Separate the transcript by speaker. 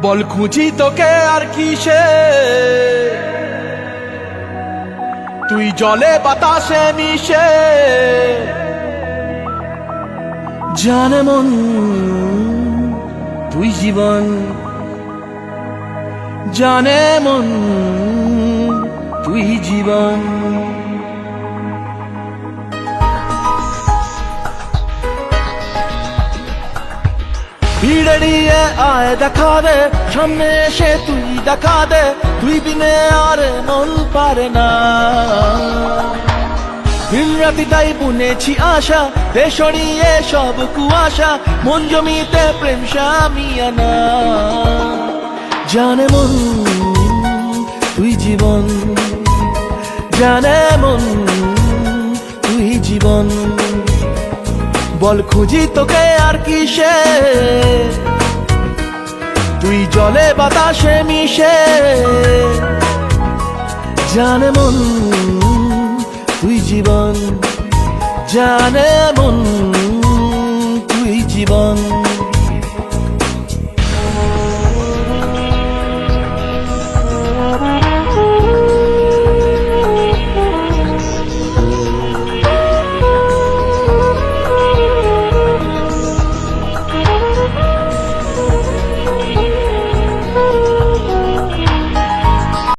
Speaker 1: বল খুঁজি তোকে আর কিসে, তুই জলে বাতাসে মিশে। জানে মন তুই জীবন, জানে মন তুই জীবন। ভিড়িয়ে আয় দেখা দে, সামনে এসে তুই দেখা দে, তুই বিনে আর মন পারে না। দিন রাতি তাই বুনেছি আশা, দে সরিয়ে সব কুয়াশা, মন জমিতে প্রেম শামিয়ানা। জানে মন তুই জীবন, জানে মন তুই জীবন। বল খুঁজি তোকে আর কিসে, তুই জলে বাতাসে মিশে। জানে মন তুই জীবন, জানে